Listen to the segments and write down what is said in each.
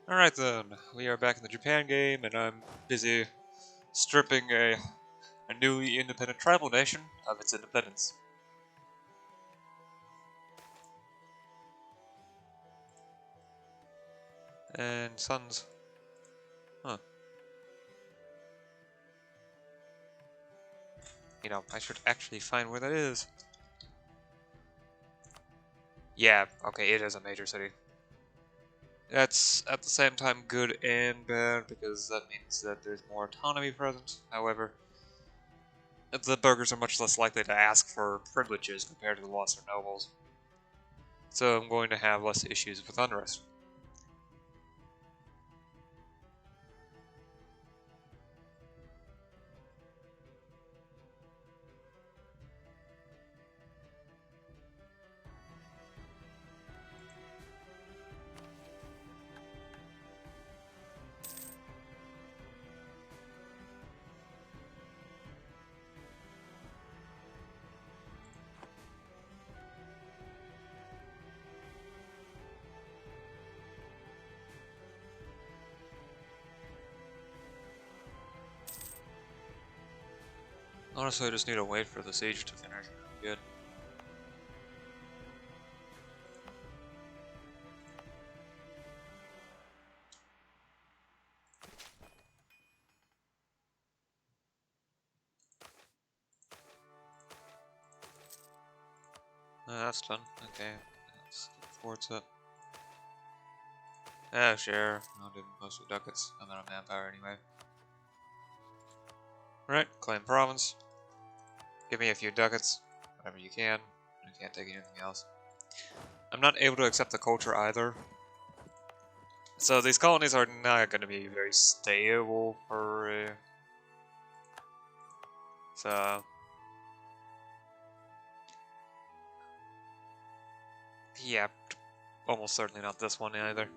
Alright then, we are back in the Japan game, and I'm busy stripping a newly independent tribal nation of its independence. And sons. Huh. You know, I should actually find where that is. Yeah, okay, it is a major city. That's at the same time good and bad, because that means that there's more autonomy present. However, the burghers are much less likely to ask for privileges compared to the lesser nobles. So I'm going to have less issues with unrest. Honestly, I just need to wait for the siege to finish. Good. That's done. Okay. Let's get forts up. Yeah, sure. I'll do most of the ducats. I'm not a manpower anyway. Right, claim province. Give me a few ducats. Whatever you can. I can't take anything else. I'm not able to accept the culture either. So these colonies are not going to be very stable for... So... Yeah, almost certainly not this one either.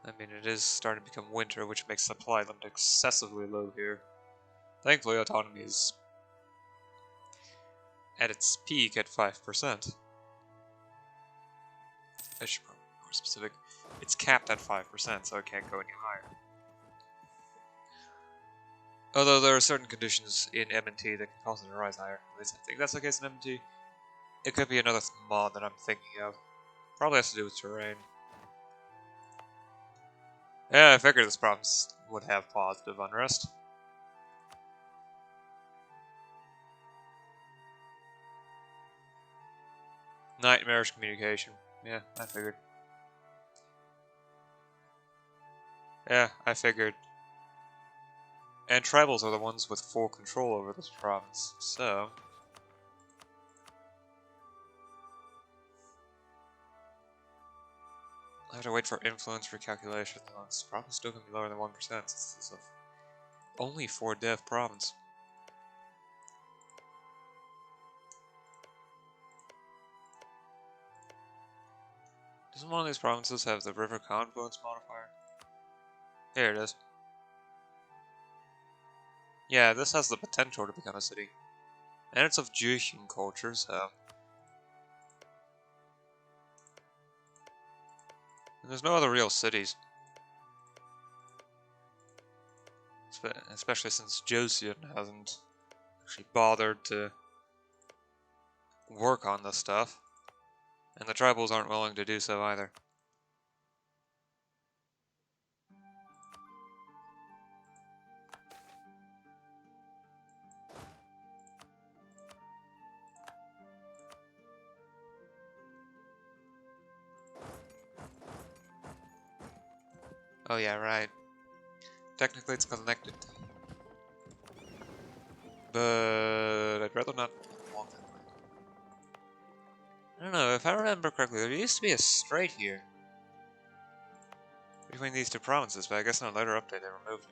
I mean, it is starting to become winter, which makes supply limit excessively low here. Thankfully, autonomy is at its peak at 5%. I should probably be more specific. It's capped at 5%, so it can't go any higher. Although there are certain conditions in M&T that can cause it to rise higher. At least I think that's the case in M&T. It could be another mod that I'm thinking of. Probably has to do with terrain. Yeah, I figured this province would have positive unrest. Nightmarish communication. Yeah, I figured. Yeah, I figured. And tribals are the ones with full control over this province, so... I have to wait for influence recalculation. It's probably still going to be lower than 1% since this is only 4 dev province. Doesn't one of these provinces have the river confluence modifier? Here it is. Yeah, this has the potential to become a city. And it's of Jewish culture, so... And there's no other real cities. Especially since Josian hasn't actually bothered to work on this stuff. And the tribals aren't willing to do so either. Oh yeah, right. Technically it's connected. But I'd rather not walk that way. I don't know, if I remember correctly, there used to be a strait here between these two provinces, but I guess in a later update they removed it.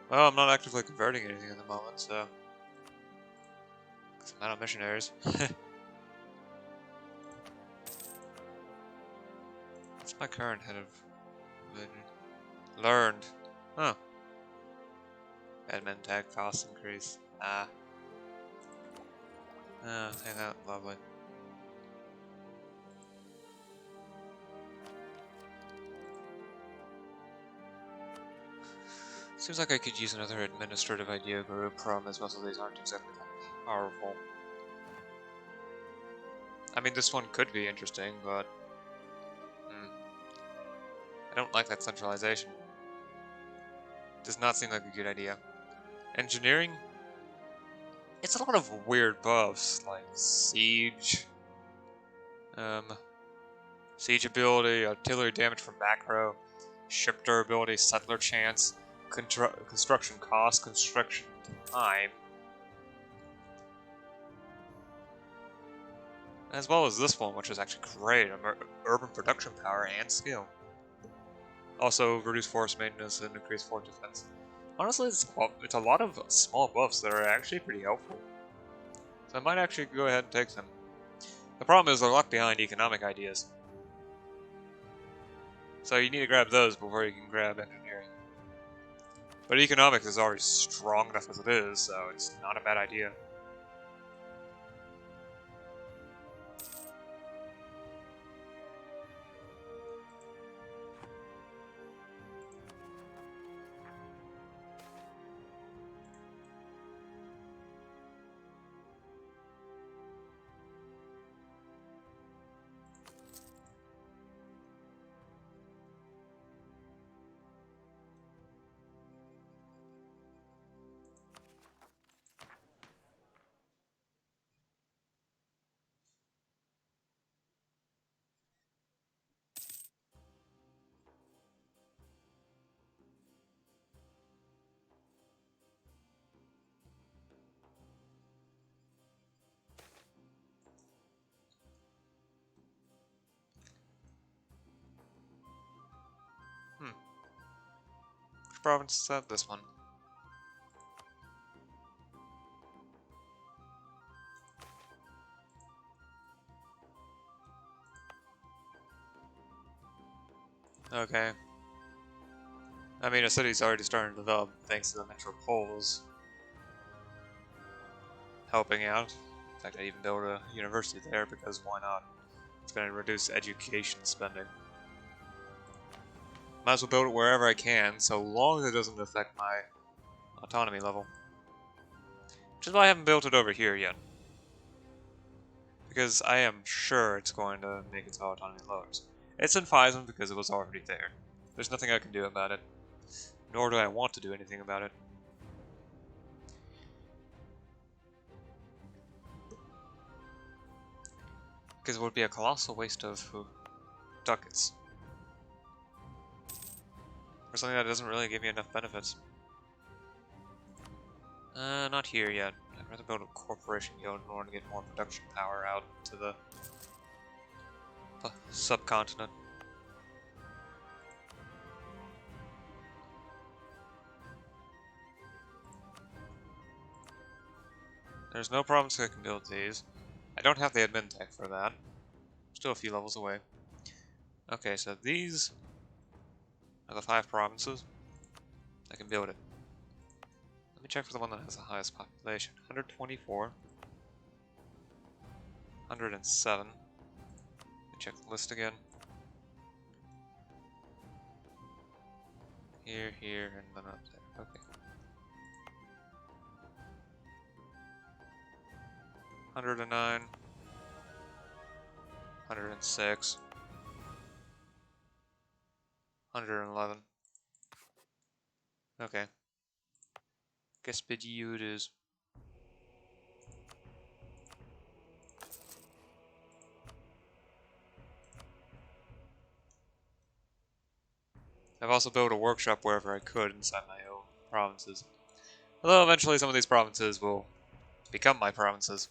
Well, I'm not actively converting anything at the moment, so... Because I'm out of missionaries. What's my current head of religion? Learned. Huh. Admin tag cost increase. Ah. Oh, ain't that lovely. Seems like I could use another administrative idea group. Problem is most of these aren't exactly that powerful. I mean, this one could be interesting, but... I don't like that centralization. Does not seem like a good idea. Engineering? It's a lot of weird buffs, like siege, siege ability, artillery damage from macro, ship durability, settler chance, construction cost, construction time, as well as this one, which is actually great, urban production power and skill. Also, reduce force maintenance and increase force defense. Honestly, it's a lot of small buffs that are actually pretty helpful. So I might actually go ahead and take them. The problem is they're locked behind economic ideas. So you need to grab those before you can grab engineering. But economics is already strong enough as it is, so it's not a bad idea. Which province is that? This one. Okay. I mean, a city's already starting to develop thanks to the metropoles helping out. In fact, I even built a university there because why not? It's going to reduce education spending. Might as well build it wherever I can, so long as it doesn't affect my autonomy level. Which is why I haven't built it over here yet. Because I am sure it's going to make its autonomy lower. It's in Phison because it was already there. There's nothing I can do about it. Nor do I want to do anything about it. Because it would be a colossal waste of ducats. For something that doesn't really give me enough benefits. Not here yet. I'd rather build a corporation guild in order to get more production power out to the subcontinent. There's no problem, so I can build these. I don't have the admin tech for that. Still a few levels away. Okay, so these are the 5 provinces. I can build it. Let me check for the one that has the highest population. 124. 107. Let me check the list again. Here, here, and then up there. Okay. 109. 106. 111. Okay. Guess MEIOU it is. I've also built a workshop wherever I could inside my own provinces. Although eventually some of these provinces will become my provinces.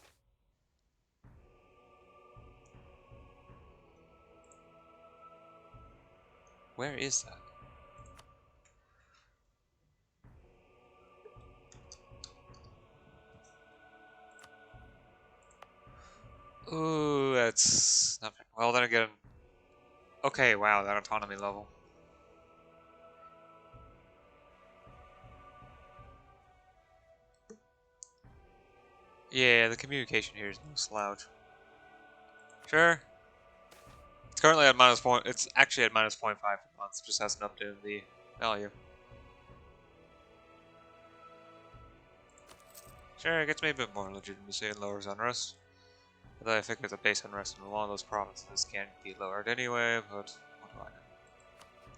Where is that? Ooh, that's not well. Then again, okay. Wow, that autonomy level. Yeah, the communication here is no slouch. Sure. It's currently at minus point. It's actually at minus 0.5 per month. Just hasn't updated the value. Sure, it gets me a bit more legitimacy and lowers unrest. Although I figure the base unrest in a lot of those provinces can't be lowered anyway, but what do I know?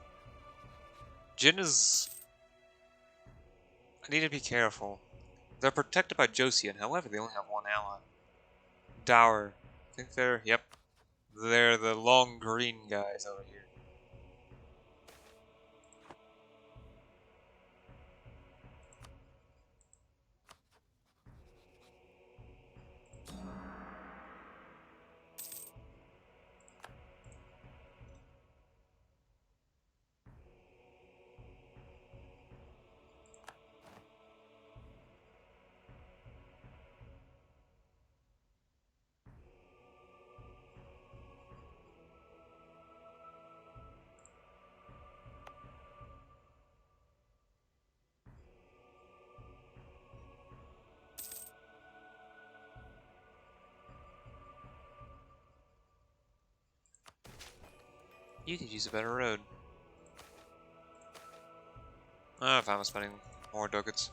Jin is... I need to be careful. They're protected by Joseon, however they only have one ally. Dower. I think they're... Yep. They're the long green guys over here. You could use a better road. If I'm spending more ducats.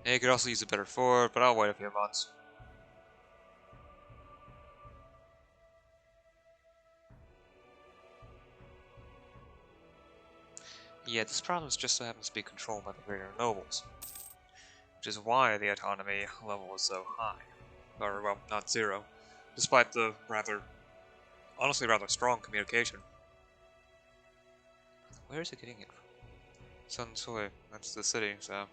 Yeah, you could also use a better fort, but I'll wait a few months. Yeah, this province just so happens to be controlled by the greater nobles, which is why the autonomy level is so high. Or, well, not zero, despite the honestly rather strong communication. Where is it getting it from? Sun Sui, that's the city, so...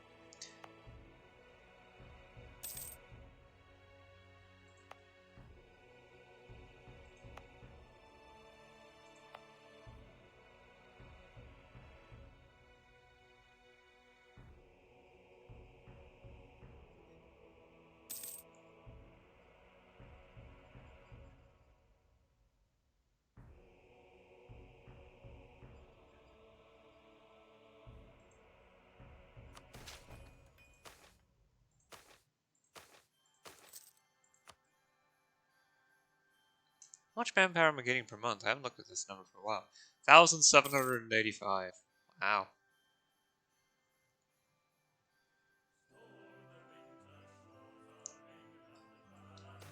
How much manpower am I getting per month? I haven't looked at this number for a while. 1,785. Wow.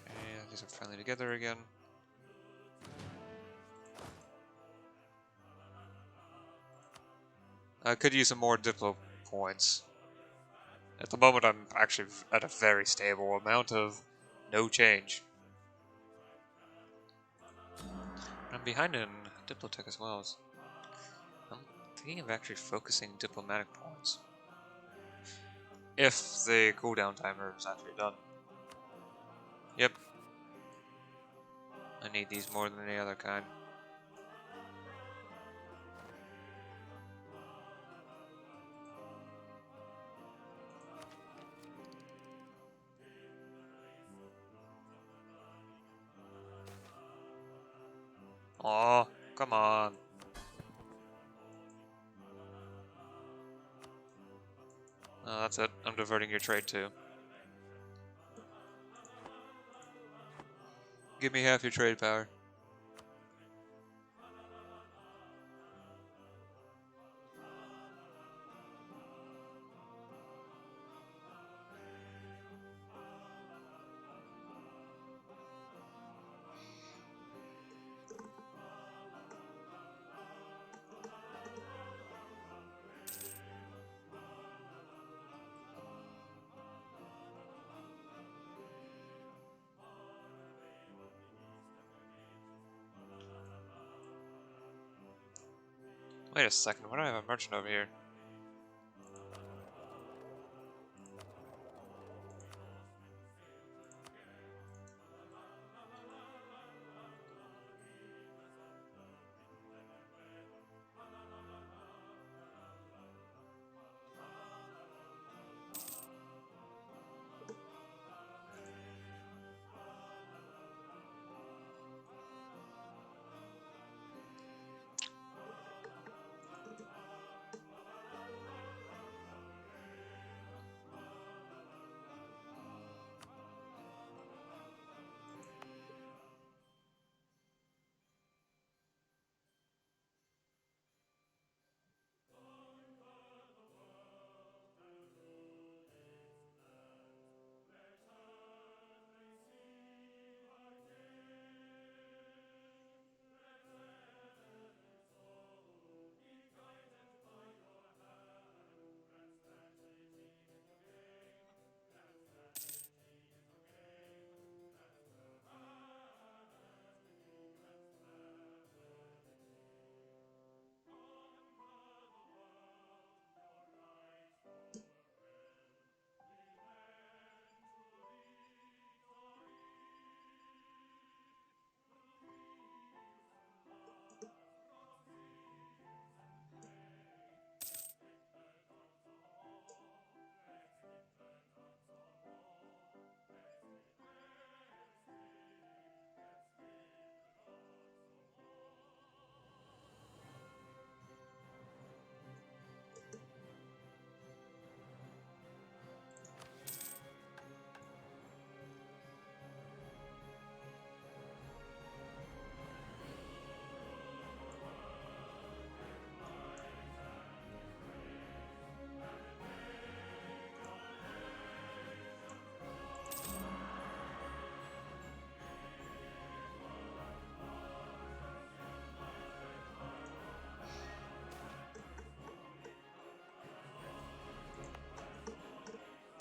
And these are friendly together again. I could use some more Diplo points. At the moment, I'm actually at a very stable amount of no change. I'm behind in Diplotech as well. I'm thinking of actually focusing diplomatic points. If the cooldown timer is actually done. Yep. I need these more than any other kind. Aw, come on. Oh, that's it. I'm diverting your trade too. Give me half your trade power. Wait a second, why do I have a merchant over here?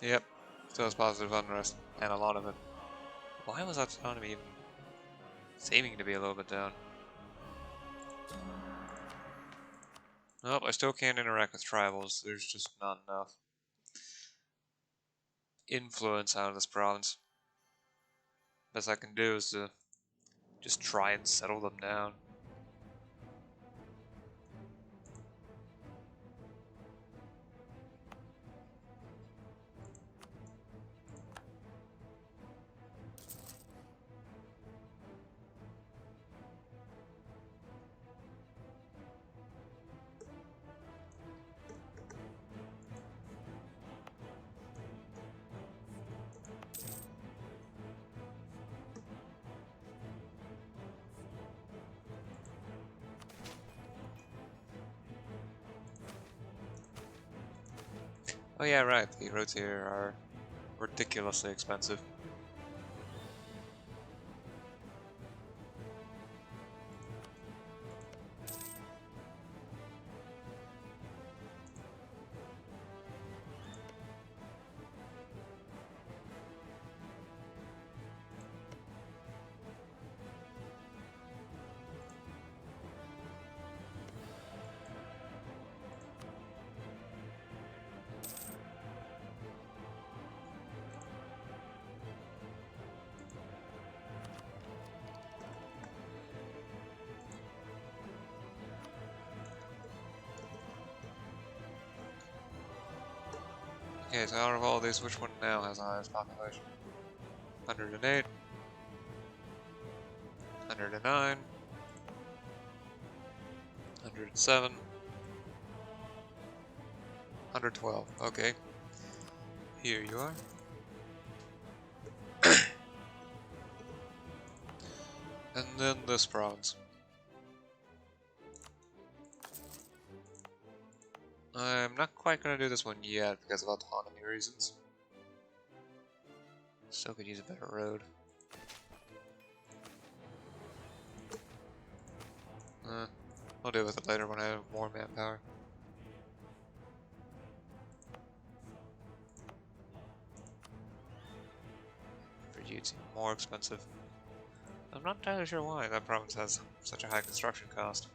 Yep, still has positive unrest, and a lot of it. Why was autonomy even seeming to be a little bit down? Nope, I still can't interact with tribals. There's just not enough influence out of this province. Best I can do is to just try and settle them down. Oh yeah, right, the roads here are ridiculously expensive. Okay, so out of all these, which one now has the highest population? 108, 109, 107, 112. Okay, here you are. And then this province. I'm not quite gonna do this one yet because of autonomy reasons. Still could use a better road. I'll deal with it later when I have more manpower. For you, it's even more expensive. I'm not entirely sure why that province has such a high construction cost.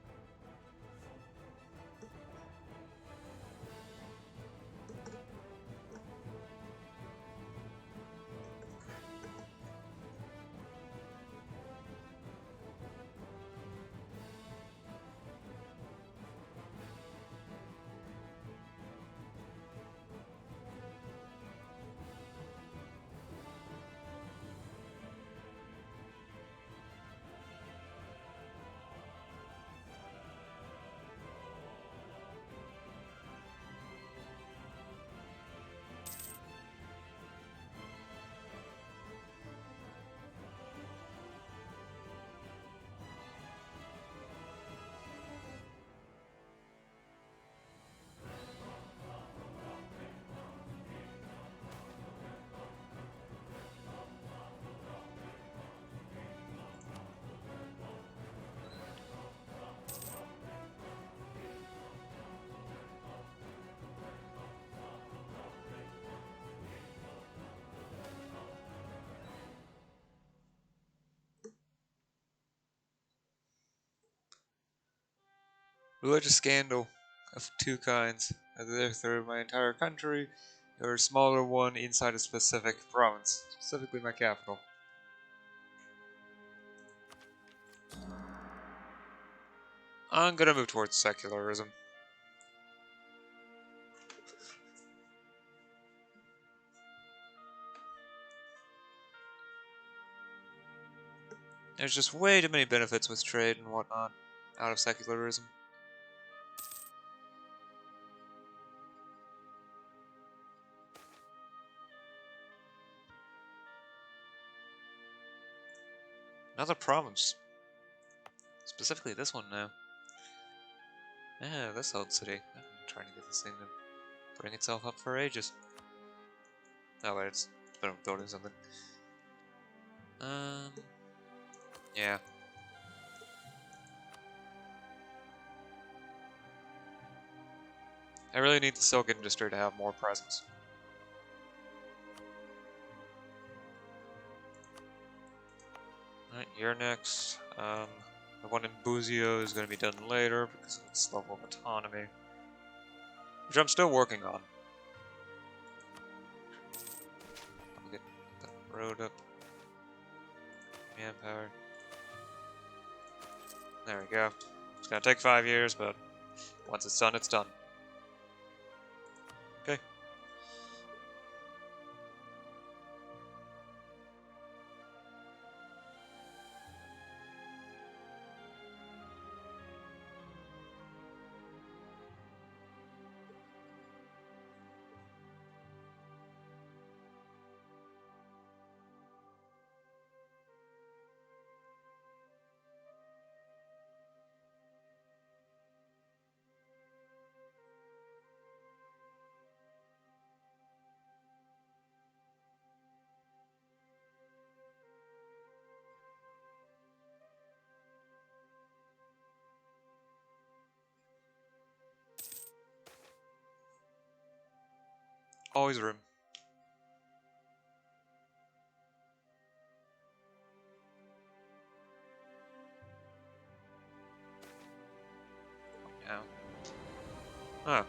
Religious scandal of two kinds, either through my entire country or a smaller one inside a specific province, specifically my capital. I'm gonna move towards secularism. There's just way too many benefits with trade and whatnot out of secularism. Another province. Specifically this one now. Yeah, this old city. I've been trying to get this thing to bring itself up for ages. Oh wait, it's been building something. Yeah. I really need the silk industry to have more presence. You're next. The one in Buzio is going to be done later because of its level of autonomy, which I'm still working on. I'll get the road up. Manpower. There we go. It's going to take 5 years, but once it's done, it's done. Okay. Always room. Yeah. Oh.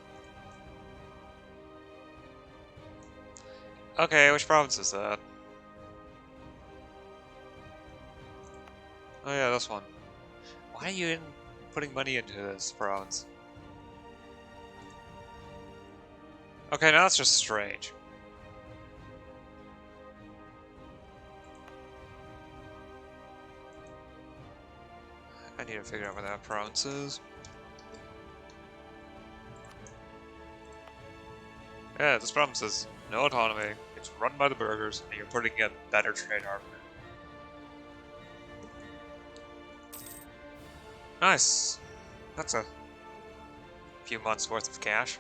Okay, which province is that? Oh yeah, this one. Why are you putting money into this province? Okay, now that's just strange. I need to figure out where that province is. Yeah, this province has no autonomy. It's run by the burghers, and you're putting in better trade armament. Nice. That's a few months worth of cash.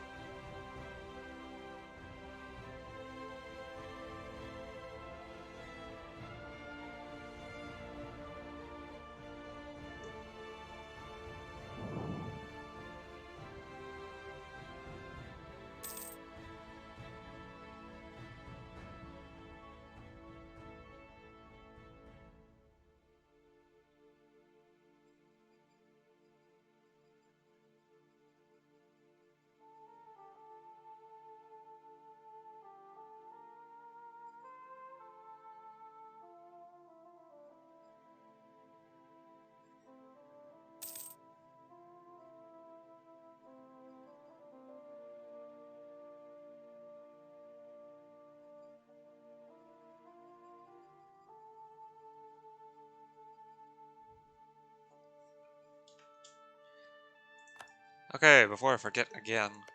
Okay, before I forget again, I'm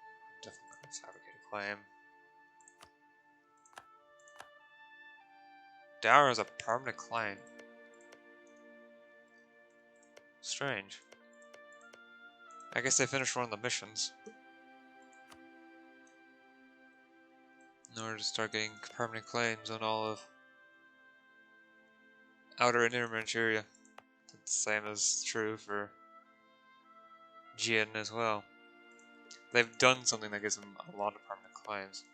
definitely going to fabricate a claim. Dower is a permanent claim. Strange. I guess they finished one of the missions in order to start getting permanent claims on all of Outer and Inner Manchuria. The same is true for Jin as well. They've done something that gives them a lot of permanent claims.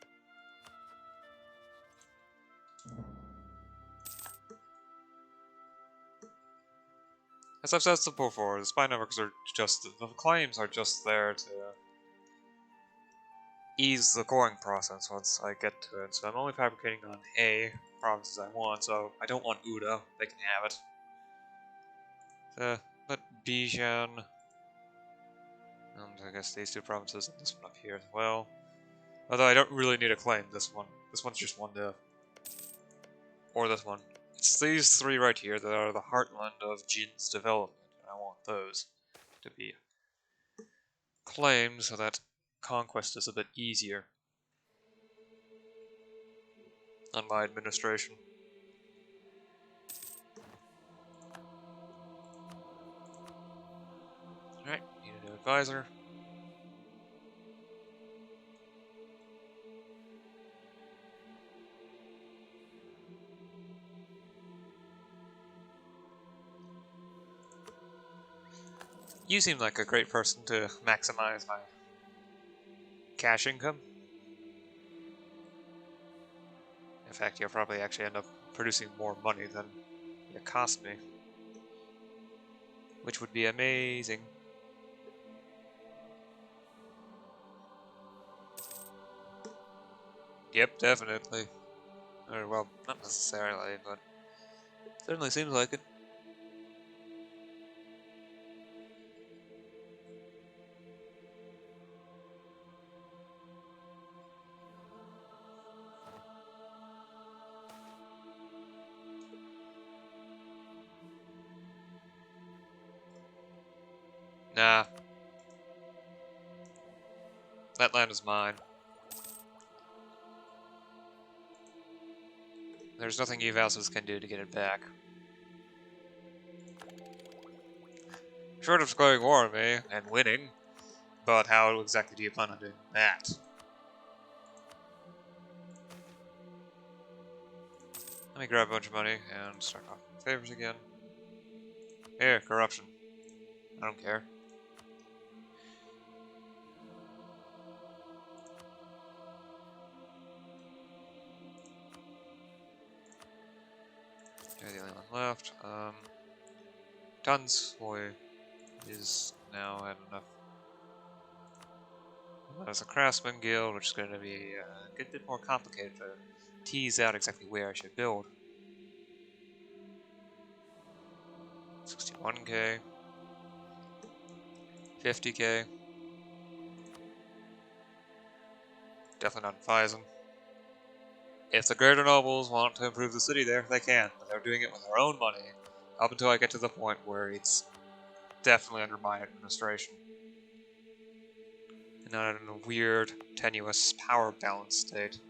As I've said before, the spy networks are just, the claims are just there to ease the coring process once I get to it. So I'm only fabricating on A provinces I want, so I don't want Uda, they can have it. But Bijan, and I guess these two provinces and this one up here as well. Although I don't really need a claim, this one. This one's just one to... Or this one. It's these three right here that are the heartland of Jin's development, and I want those to be claimed so that conquest is a bit easier on my administration. Alright, need a new advisor. You seem like a great person to maximize my cash income. In fact, you'll probably actually end up producing more money than you cost me. which would be amazing. Yep, definitely. Or, well, not necessarily, but certainly seems like it. Nah, that land is mine. There's nothing you vassals can do to get it back. Short of declaring war on me and winning, but how exactly do you plan on doing that? Let me grab a bunch of money and start off favors again. Here, corruption. I don't care. You're the only one left. Dunsvoy is now at enough. There's a craftsman guild, which is going to be a good bit more complicated to tease out exactly where I should build. 61k, 50k. Definitely not Phison. If the greater nobles want to improve the city there, they can, but they're doing it with their own money, up until I get to the point where it's definitely under my administration. And not in a weird, tenuous power balance state.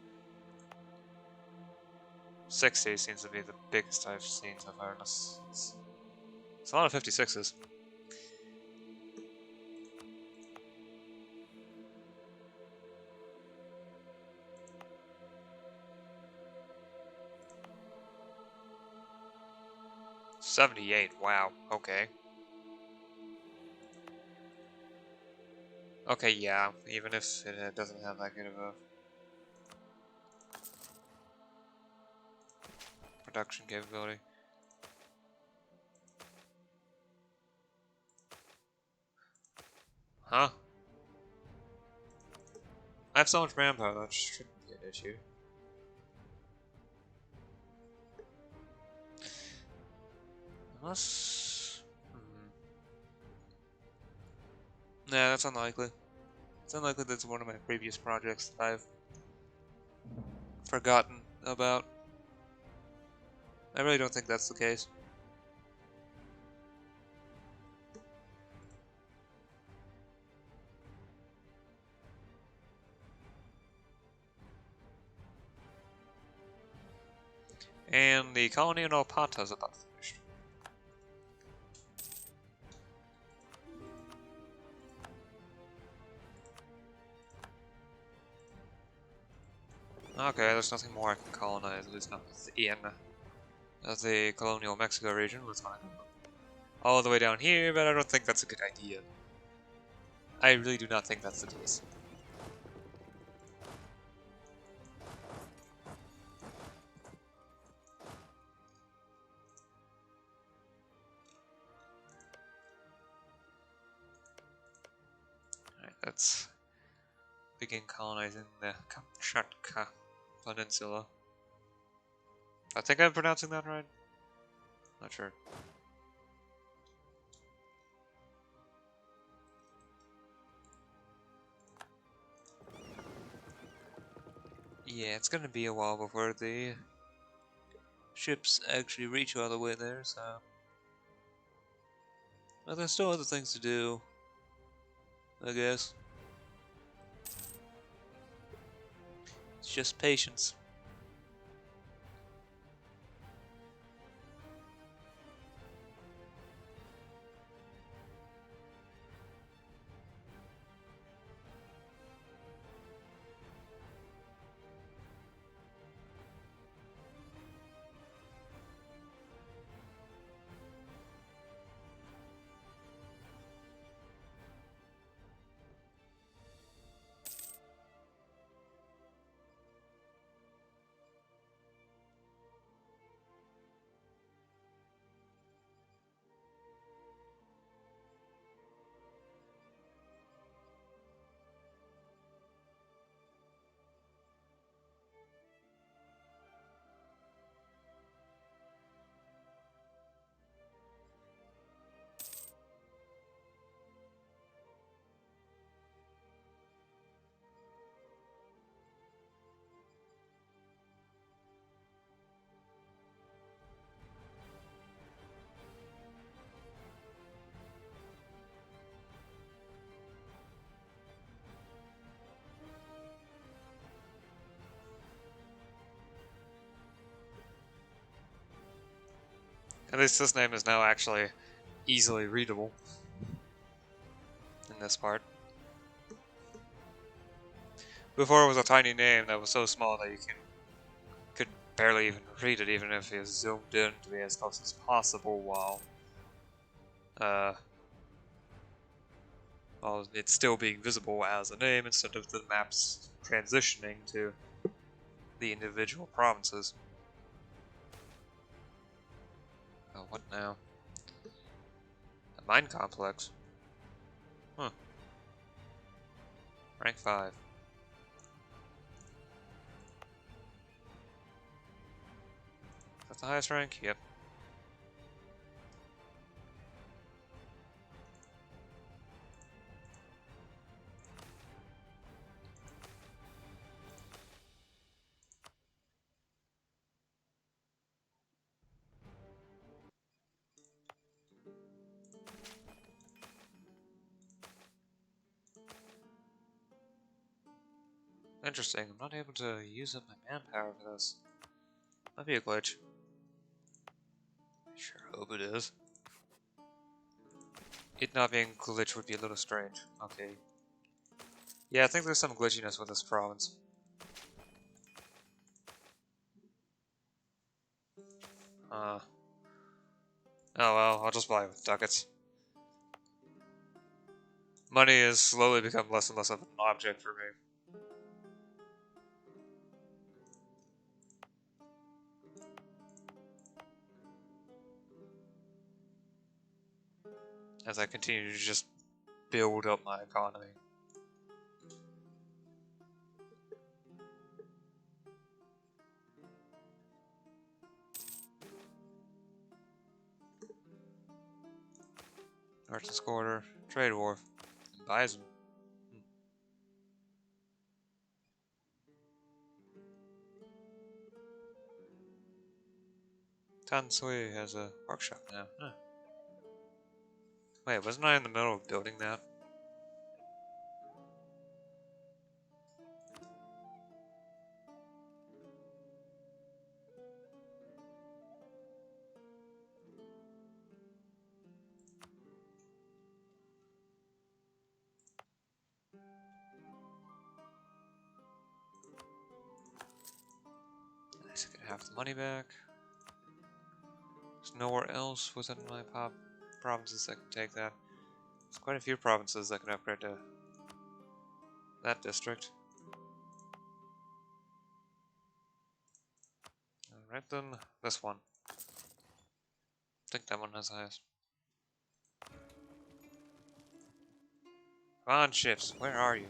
60 seems to be the biggest I've seen so far. It's a lot of 56s. $78, wow, okay. Okay, yeah, even if it doesn't have that good of a production capability. Huh? I have so much manpower, that shouldn't be an issue. Unless... Nah, that's unlikely. It's unlikely that's one of my previous projects that I've forgotten about. I really don't think that's the case. And the colony in Opata is about finished. Okay, there's nothing more I can colonize, at least not in the colonial Mexico region. Let's find all the way down here, but I don't think that's a good idea. I really do not think that's the case. Alright, let's begin colonizing the Kamchatka Peninsula. I think I'm pronouncing that right. Not sure. Yeah, it's gonna be a while before the ships actually reach all the way there, so... But there's still other things to do, I guess. It's just patience. At least this name is now actually easily readable in this part. Before it was a tiny name that was so small that you could barely even read it, even if you zoomed in to be as close as possible while it's still being visible as a name instead of the maps transitioning to the individual provinces. Oh, what now? A mine complex? Huh. Rank 5. That's the highest rank? Yep. Interesting. I'm not able to use up my manpower for this. Might be a glitch. I sure hope it is. It not being a glitch would be a little strange. Okay. Yeah, I think there's some glitchiness with this province. Oh well, I'll just buy it with ducats. Money has slowly become less and less of an object for me. As I continue to just build up my economy. Merchant's Quarter, Trade Wharf, Bison. Tansui has a workshop now. Huh. Wait, wasn't I in the middle of building that? At least I can have the money back. There's nowhere else within my provinces that can take that. There's quite a few provinces that can upgrade to that district. Alright then, this one. I think that one has the highest. Come on, ships, where are you?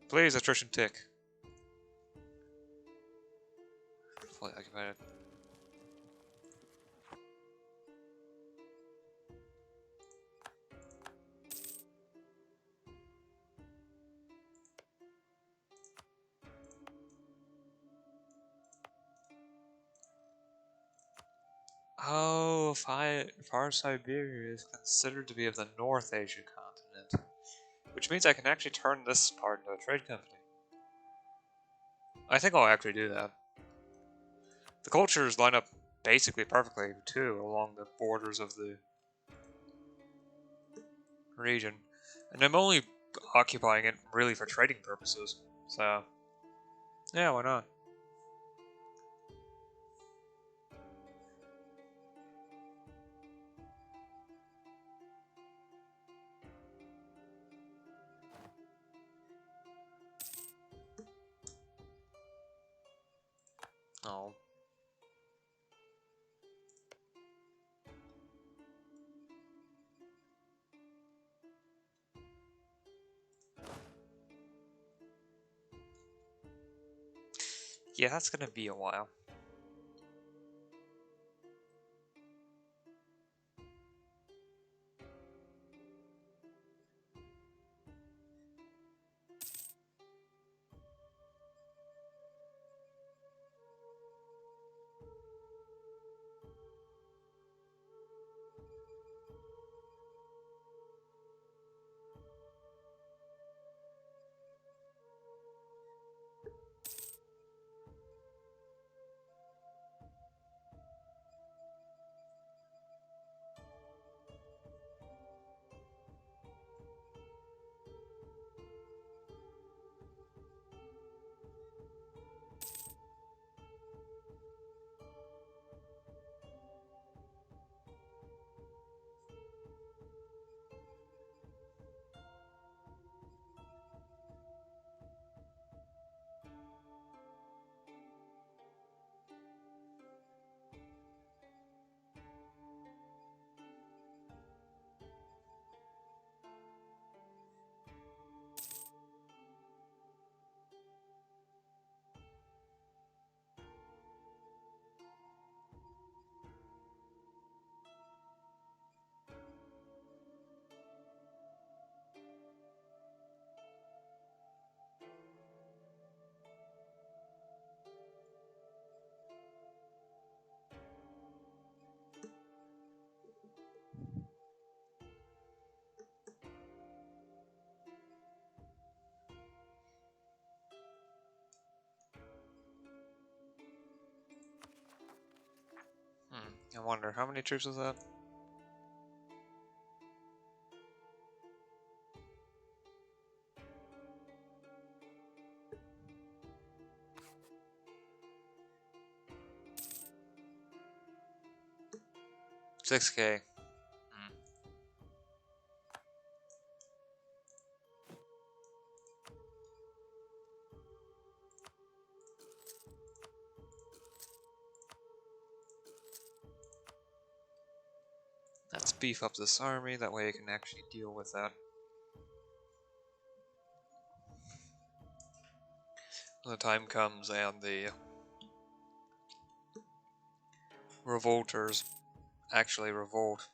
Please, attrition tick. Fully occupied. Oh, far Siberia is considered to be of the North Asian continent, which means I can actually turn this part into a trade company. I think I'll actually do that. The cultures line up basically perfectly, too, along the borders of the region. And I'm only occupying it really for trading purposes, so yeah, why not? Oh. Yeah, that's gonna be a while. I wonder, how many troops is that? $6K. Let's beef up this army, that way I can actually deal with that. When the time comes and the revolters actually revolt.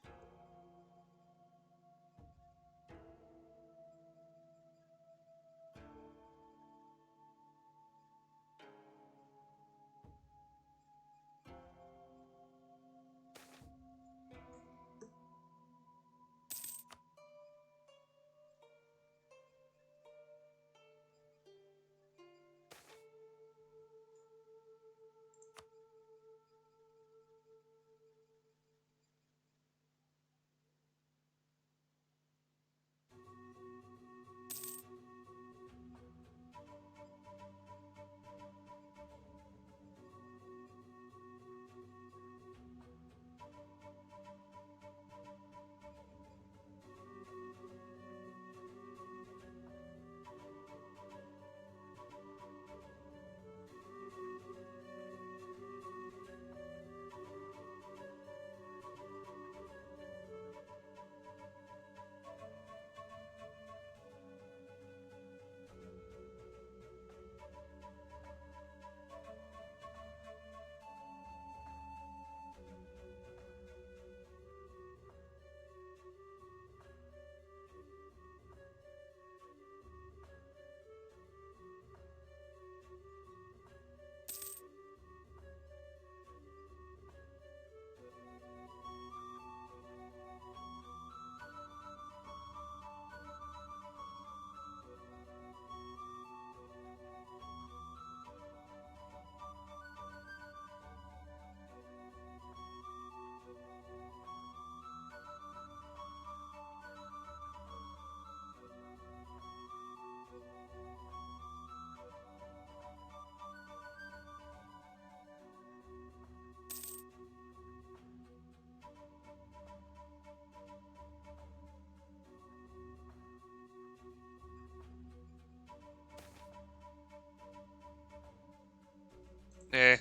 Eh.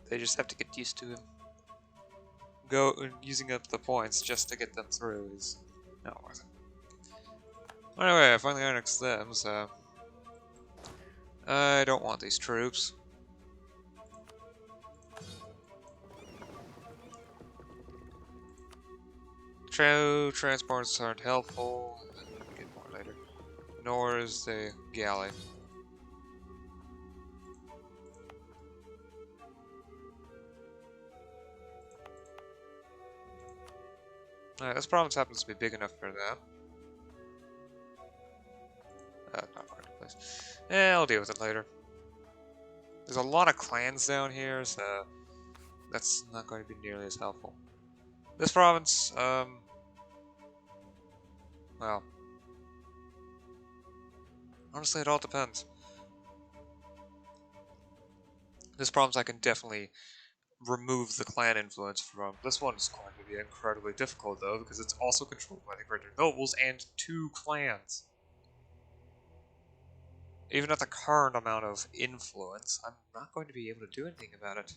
They just have to get used to him. Using up the points just to get them through is not worth it. Anyway, I finally annexed them, so I don't want these troops. Transports aren't helpful. We'll get more later. Nor is the galley. Alright, this province happens to be big enough for that. Not part of the place. Yeah, I'll deal with it later. There's a lot of clans down here, so that's not going to be nearly as helpful. This province, well, honestly, it all depends. This province I can definitely remove the clan influence from. This one is going to be incredibly difficult, though, because it's also controlled by the greater nobles and 2 clans. Even at the current amount of influence, I'm not going to be able to do anything about it.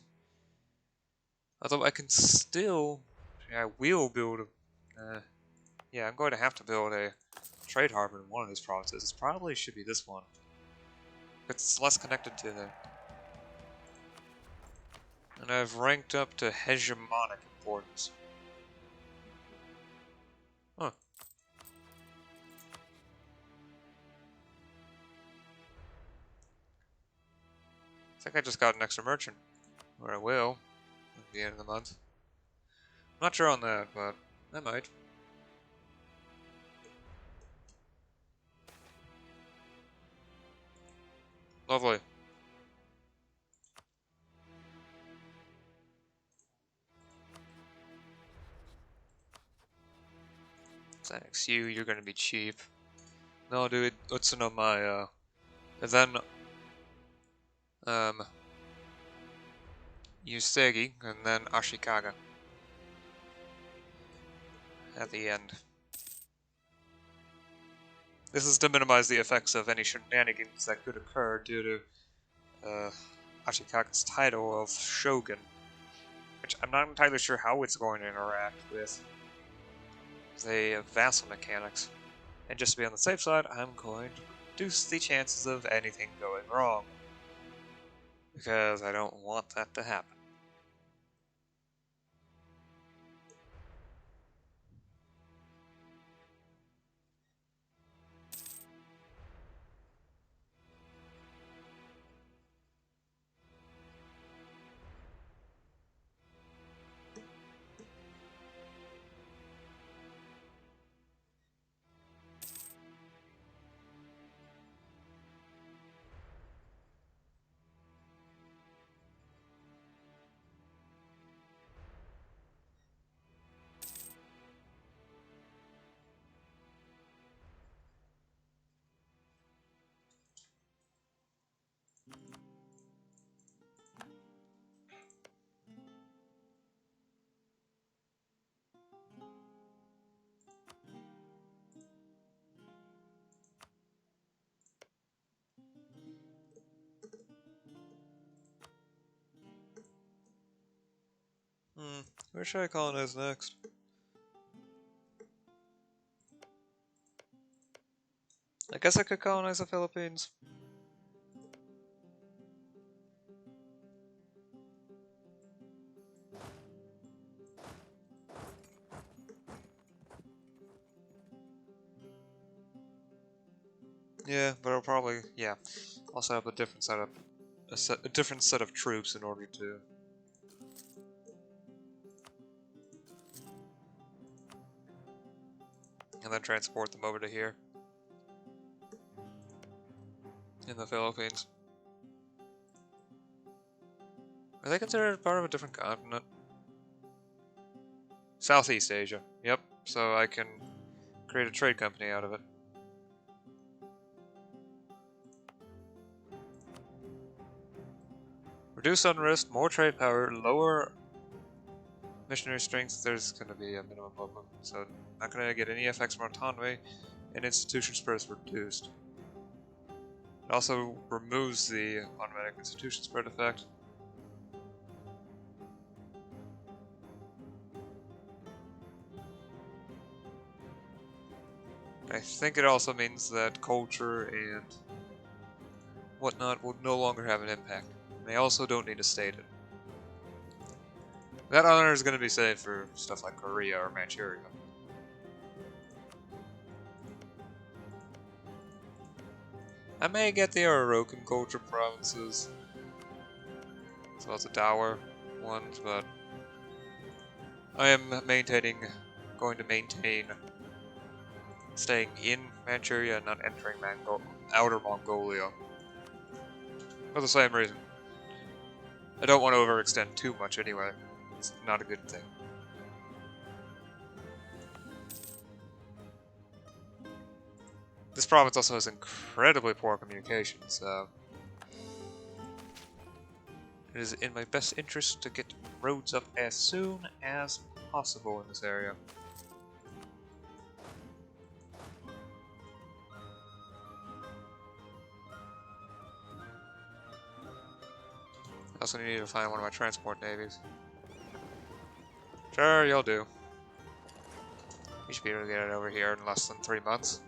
Although I can still... I will build a... yeah, I'm going to have to build a trade harbor in one of these provinces. It probably should be this one. It's less connected to the... And I've ranked up to hegemonic importance. Huh. I think I just got an extra merchant. Or I will. At the end of the month. I'm not sure on that, but I might. Lovely. Thanks, you're gonna be cheap. No, dude, Utsuno MEIOU. And then, Yusegi, and then Ashikaga. At the end. This is to minimize the effects of any shenanigans that could occur due to, Ashikaga's title of Shogun. Which I'm not entirely sure how it's going to interact with the vassal mechanics. And just to be on the safe side, I'm going to reduce the chances of anything going wrong. Because I don't want that to happen. Where should I colonize next? I guess I could colonize the Philippines. Yeah, but I'll probably, also have a different setup, a different set of troops in order to. And then transport them over to here. In the Philippines. Are they considered part of a different continent? Southeast Asia. Yep, so I can create a trade company out of it. Reduce unrest, more trade power, lower missionary strength. There's going to be a minimum of them, so not going to get any effects from autonomy, and institution spread is reduced. It also removes the automatic institution spread effect. I think it also means that culture and whatnot will no longer have an impact. They also don't need to state it. That honor is going to be saved for stuff like Korea or Manchuria. I may get the Oroken culture provinces, as well as the dower ones, but I am going to maintain staying in Manchuria and not entering outer Mongolia. For the same reason. I don't want to overextend too much anyway. It's not a good thing. This province also has incredibly poor communication, so it is in my best interest to get roads up as soon as possible in this area. I also need to find one of my transport navies. Sure, you'll do. You should be able to get it over here in less than 3 months.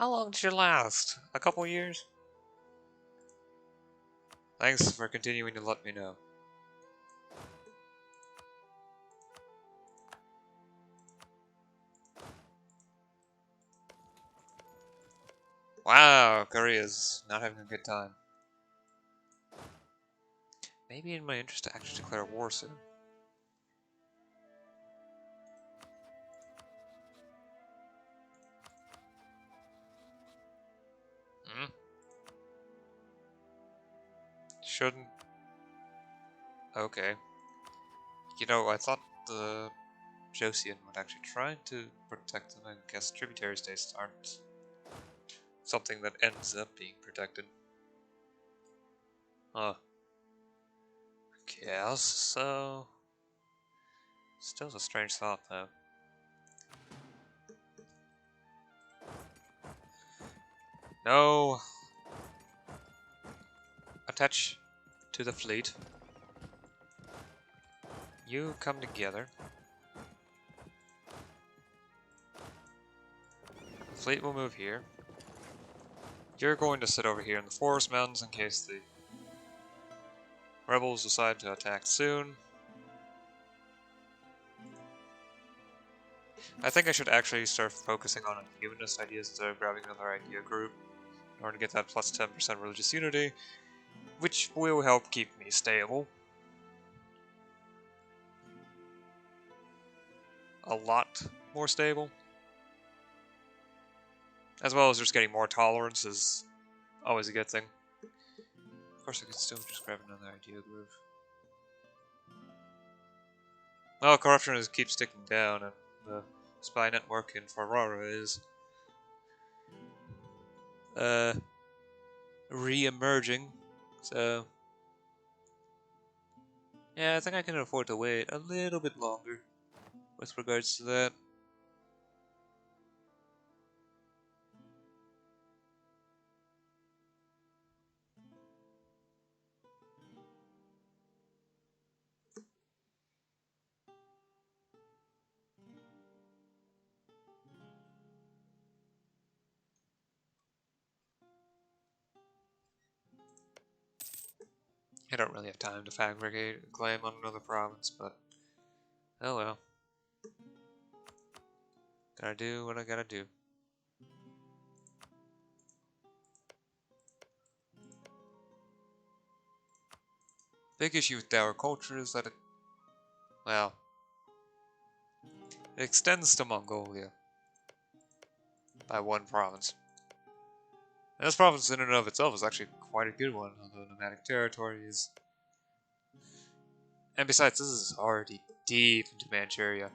How long did you last? A couple years? Thanks for continuing to let me know. Wow, Korea's not having a good time. Maybe in my interest to actually declare war soon. Hmm? Shouldn't... Okay. You know, I thought the Joseon would actually try to protect them. I guess tributary states aren't something that ends up being protected. Huh. Chaos, so... Still a strange thought, though. No! Attach to the fleet. You come together. The fleet will move here. You're going to sit over here in the forest mountains in case the rebels decide to attack soon. I think I should actually start focusing on humanist ideas instead of grabbing another idea group in order to get that plus 10% religious unity, which will help keep me stable. A lot more stable. As well as just getting more tolerance is always a good thing. Of course I could still just grab another idea group. Well, corruption keeps ticking down, and the spy network in Ferrara is re-emerging, so yeah, I think I can afford to wait a little bit longer with regards to that. I don't really have time to fabricate a claim on another province, but oh well. Gotta do what I gotta do. Big issue with Dour culture is that well, it extends to Mongolia by one province. And this province in and of itself is actually quite a good one, although nomadic territories. And besides, this is already deep into Manchuria.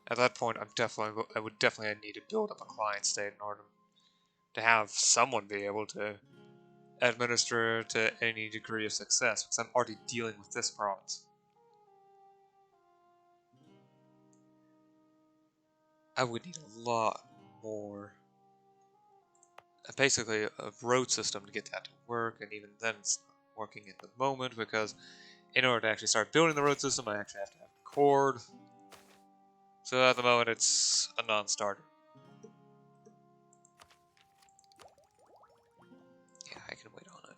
At that point, I would definitely need to build up a client state in order to have someone be able to administer to any degree of success, because I'm already dealing with this province. I would need a lot more. Basically, a road system to get that to work, and even then it's not working at the moment, because in order to actually start building the road system, I actually have to have a cord. So at the moment, it's a non-starter. Yeah, I can wait on it.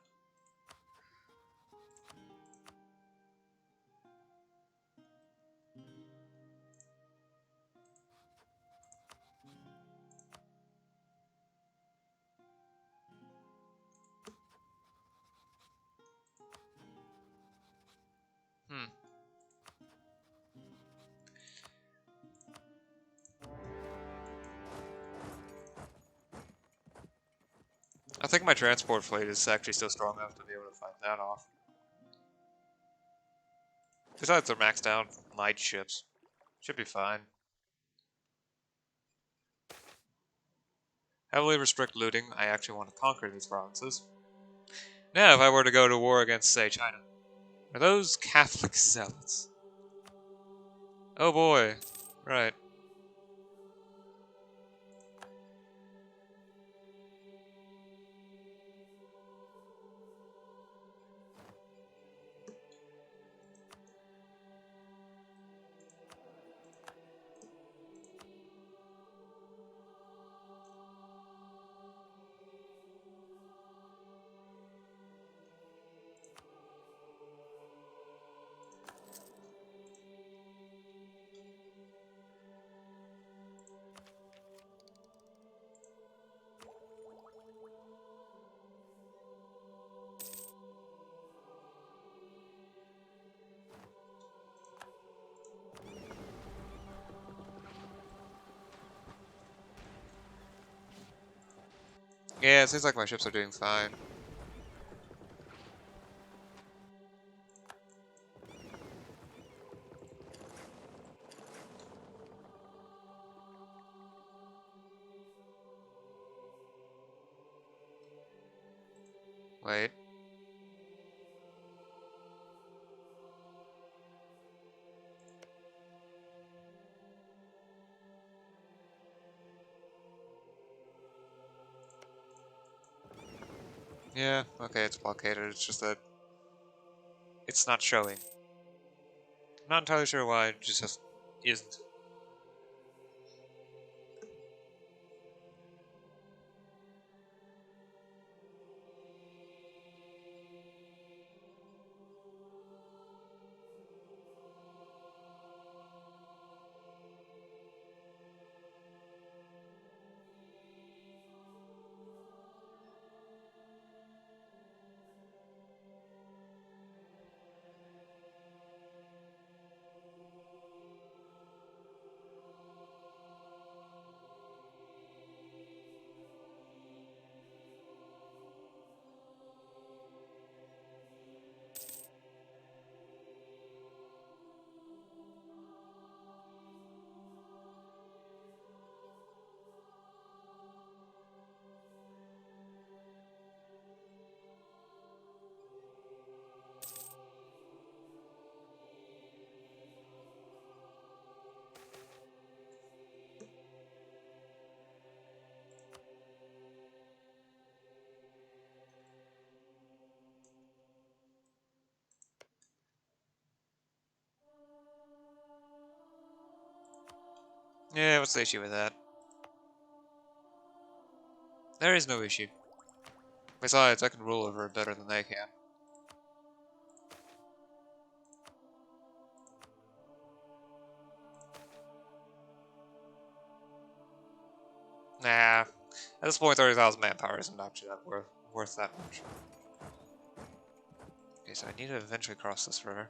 Hmm. I think my transport fleet is actually still strong enough to be able to fight that off. Besides, they're maxed out light ships. Should be fine. Heavily restrict looting. I actually want to conquer these provinces. Now, if I were to go to war against, say, China, are those Catholic zealots? Oh boy. Right. Yeah, it seems like my ships are doing fine. Wait. Yeah, okay, it's blockaded. It's just that it's not showing. I'm not entirely sure why, it just isn't. Yeah, what's the issue with that? There is no issue. Besides, I can rule over it better than they can. Nah. At this point, 30,000 manpower isn't actually that worth that much. Okay, so I need to eventually cross this river.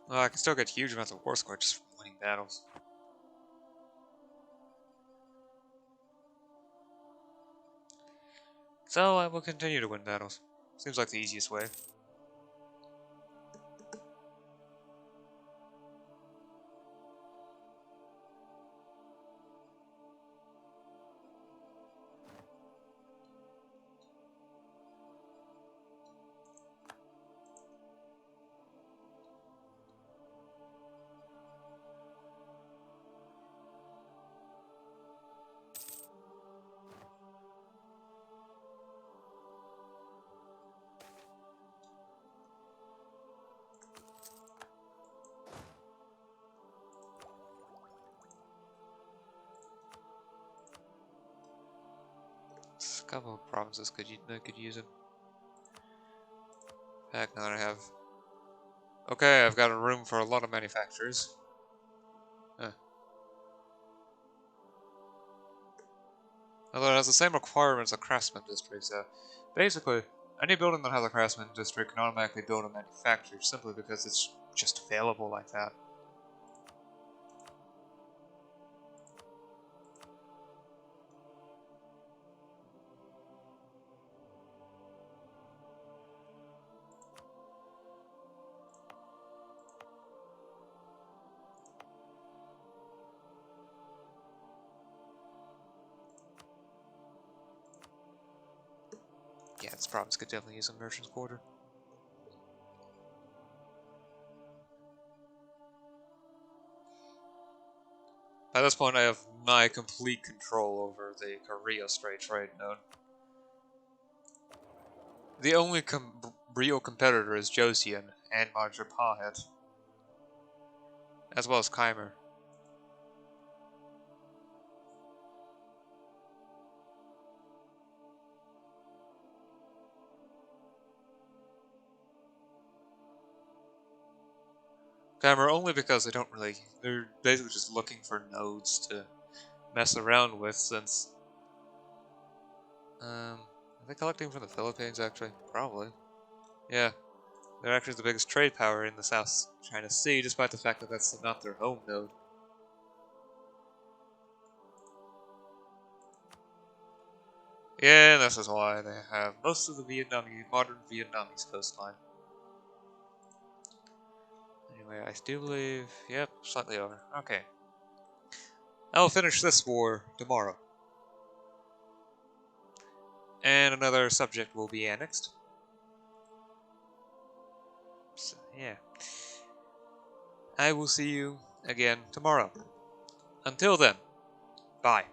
Well, I can still get huge amounts of war score just from winning battles. So I will continue to win battles. Seems like the easiest way. A couple of provinces could use it. Heck, now that I have. Okay, I've got a room for a lot of manufacturers. Huh. Although it has the same requirements as a craftsman district, so basically, any building that has a craftsman district can automatically build a manufacturer simply because it's just available like that. Yeah, this province could definitely use a merchant's quarter. At this point, I have nigh complete control over the Korea Strait trade node. The only real competitor is Joseon and Majapahit, as well as Khmer. Khmer only because they're basically just looking for nodes to mess around with, since are they collecting from the Philippines actually? Probably. Yeah. They're actually the biggest trade power in the South China Sea, despite the fact that that's not their home node. Yeah, this is why they have most of the modern Vietnamese coastline. Anyway, I do believe, yep, slightly over. Okay. I'll finish this war tomorrow. And another subject will be annexed. So, yeah. I will see you again tomorrow. Until then, bye.